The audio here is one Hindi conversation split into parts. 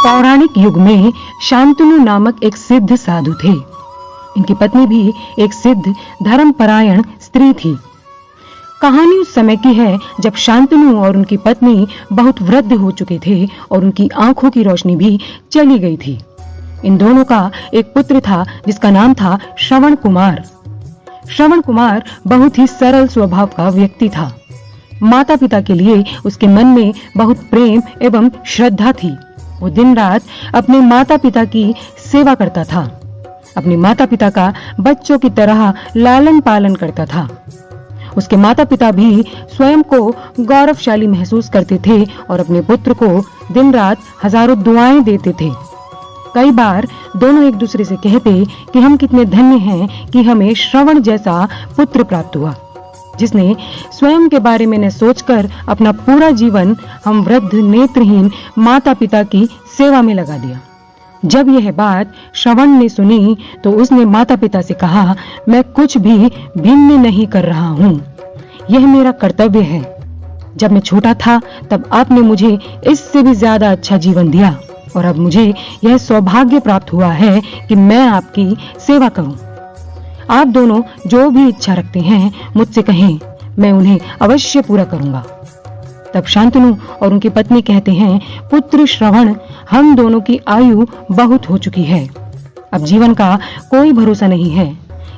पौराणिक युग में शांतनु नामक एक सिद्ध साधु थे। इनकी पत्नी भी एक सिद्ध धर्मपरायण स्त्री थी। कहानी उस समय की है जब शांतनु और उनकी पत्नी बहुत वृद्ध हो चुके थे और उनकी आंखों की रोशनी भी चली गई थी। इन दोनों का एक पुत्र था जिसका नाम था श्रवण कुमार। श्रवण कुमार बहुत ही सरल स्वभाव का व्यक्ति था। माता पिता के लिए उसके मन में बहुत प्रेम एवं श्रद्धा थी। वो दिन रात अपने माता पिता की सेवा करता था। अपने माता पिता का बच्चों की तरह लालन पालन करता था। उसके माता पिता भी स्वयं को गौरवशाली महसूस करते थे और अपने पुत्र को दिन रात हजारों दुआएं देते थे। कई बार दोनों एक दूसरे से कहते कि हम कितने धन्य हैं कि हमें श्रवण जैसा पुत्र प्राप्त हुआ, जिसने स्वयं के बारे में न सोचकर अपना पूरा जीवन हम वृद्ध नेत्रहीन माता पिता की सेवा में लगा दिया। जब यह बात श्रवण ने सुनी तो उसने माता पिता से कहा, मैं कुछ भी भिन्न नहीं कर रहा हूँ, यह मेरा कर्तव्य है। जब मैं छोटा था तब आपने मुझे इससे भी ज्यादा अच्छा जीवन दिया और अब मुझे यह सौभाग्य प्राप्त हुआ है कि मैं आपकी सेवा करूं। आप दोनों जो भी इच्छा रखते हैं मुझसे कहें, मैं उन्हें अवश्य पूरा करूंगा। तब शांतनु और उनकी पत्नी कहते हैं, पुत्र श्रवण, हम दोनों की आयु बहुत हो चुकी है। अब जीवन का कोई भरोसा नहीं है।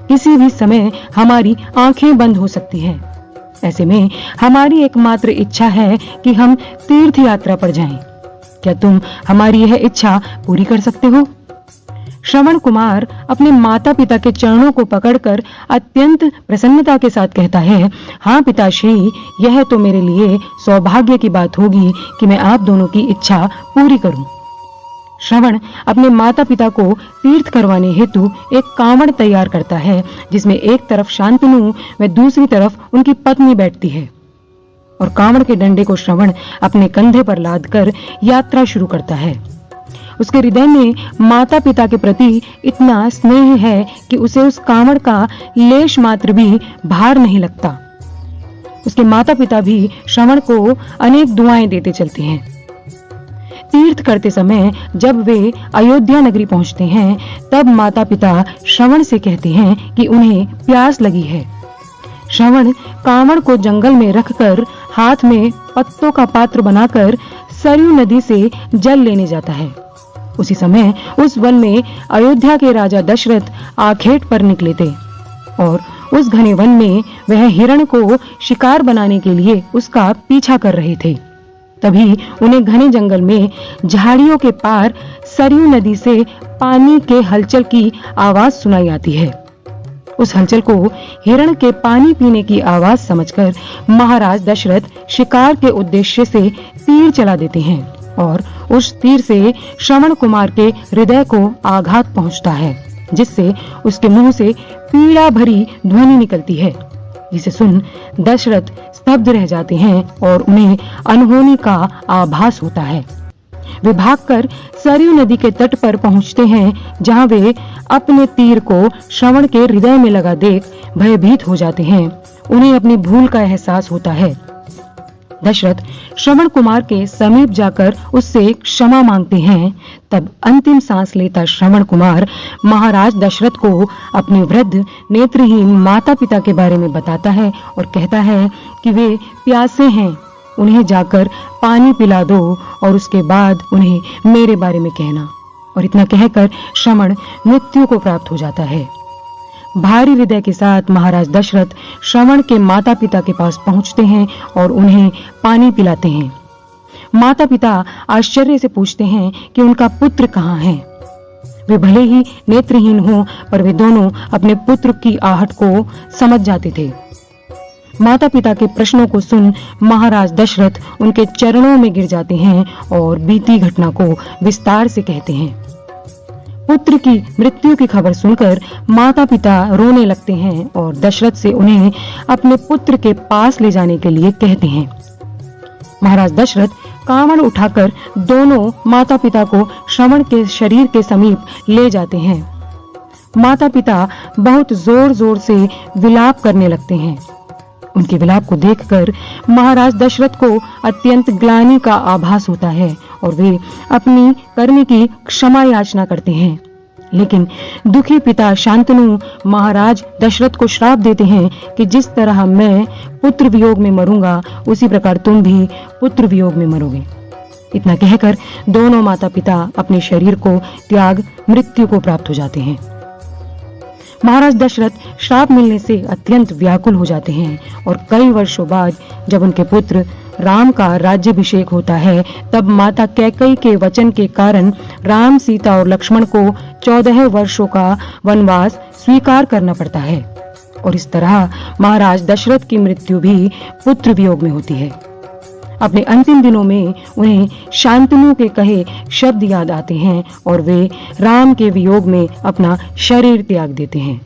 किसी भी समय हमारी आंखें बंद हो सकती हैं। ऐसे में हमारी एकमात्र इच्छा है कि हम तीर्थ यात्रा पर जाएं। क्या तुम हमारी यह इच्छा पूरी कर सकते हो? श्रवण कुमार अपने माता पिता के चरणों को पकड़कर अत्यंत प्रसन्नता के साथ कहता है, हाँ पिताश्री, यह तो मेरे लिए सौभाग्य की बात होगी कि मैं आप दोनों की इच्छा पूरी करूं। श्रवण अपने माता पिता को तीर्थ करवाने हेतु एक कांवड़ तैयार करता है, जिसमें एक तरफ शांतनु व दूसरी तरफ उनकी पत्नी बैठती है और कांवड़ के डंडे को श्रवण अपने कंधे पर लादकर यात्रा शुरू करता है। उसके हृदय में माता पिता के प्रति इतना स्नेह है कि उसे उस कांवड़ का लेश मात्र भी भार नहीं लगता। उसके माता पिता भी श्रवण को अनेक दुआएं देते चलते हैं। तीर्थ करते समय जब वे अयोध्या नगरी पहुंचते हैं तब माता पिता श्रवण से कहते हैं कि उन्हें प्यास लगी है। श्रवण कांवड़ को जंगल में रखकर हाथ में पत्तों का पात्र बनाकर सरयू नदी से जल लेने जाता है। उसी समय उस वन में अयोध्या के राजा दशरथ आखेट पर निकले थे और उस घने वन में वह हिरण को शिकार बनाने के लिए उसका पीछा कर रहे थे। तभी उन्हें घने जंगल में झाड़ियों के पार सरयू नदी से पानी के हलचल की आवाज सुनाई आती है। उस हलचल को हिरण के पानी पीने की आवाज समझकर महाराज दशरथ शिकार के उद्देश्य से तीर चला देते हैं और उस तीर से श्रवण कुमार के हृदय को आघात पहुंचता है, जिससे उसके मुंह से पीड़ा भरी ध्वनि निकलती है, जिसे सुन दशरथ स्तब्ध रह जाते हैं और उन्हें अनहोनी का आभास होता है। वे भागकर सरयू नदी के तट पर पहुंचते हैं, जहां वे अपने तीर को श्रवण के हृदय में लगा देख भयभीत हो जाते हैं। उन्हें अपनी भूल का एहसास होता है। दशरथ श्रवण कुमार के समीप जाकर उससे क्षमा मांगते हैं। तब अंतिम सांस लेता श्रवण कुमार महाराज दशरथ को अपने वृद्ध नेत्रहीन माता पिता के बारे में बताता है और कहता है कि वे प्यासे हैं, उन्हें जाकर पानी पिला दो और उसके बाद उन्हें मेरे बारे में कहना। और इतना कहकर श्रवण मृत्यु को प्राप्त हो जाता है। भारी हृदय के साथ महाराज दशरथ श्रवण के माता पिता के पास पहुंचते हैं और उन्हें पानी पिलाते हैं। माता पिता आश्चर्य से पूछते हैं कि उनका पुत्र कहाँ है। वे भले ही नेत्रहीन हों, पर वे दोनों अपने पुत्र की आहट को समझ जाते थे। माता पिता के प्रश्नों को सुन महाराज दशरथ उनके चरणों में गिर जाते हैं और बीती घटना को विस्तार से कहते हैं। पुत्र की मृत्यु की खबर सुनकर माता पिता रोने लगते हैं और दशरथ से उन्हें अपने पुत्र के पास ले जाने के लिए कहते हैं। महाराज दशरथ कांवड़ उठाकर दोनों माता पिता को श्रवण के शरीर के समीप ले जाते हैं। माता पिता बहुत जोर जोर से विलाप करने लगते हैं। उनके विलाप को देखकर महाराज दशरथ को अत्यंत ग्लानि का आभास होता है और वे अपनी करने की क्षमा याचना करते हैं। लेकिन दुखी पिता शांतनु महाराज दशरथ को श्राप देते हैं कि जिस तरह मैं पुत्र वियोग में मरूंगा उसी प्रकार तुम भी पुत्र वियोग में मरोगे। इतना कहकर दोनों माता पिता अपने शरीर को त्याग मृत्यु को प्राप्त हो जाते हैं। महाराज दशरथ श्राप मिलने से अत्यंत व्याकुल हो जाते हैं और कई वर्षों बाद जब उनके पुत्र राम का राज्याभिषेक होता है तब माता कैकेयी के वचन के कारण राम, सीता और लक्ष्मण को 14 वर्षों का वनवास स्वीकार करना पड़ता है और इस तरह महाराज दशरथ की मृत्यु भी पुत्र वियोग में होती है। अपने अंतिम दिनों में उन्हें शांतनु के कहे शब्द याद आते हैं और वे राम के वियोग में अपना शरीर त्याग देते हैं।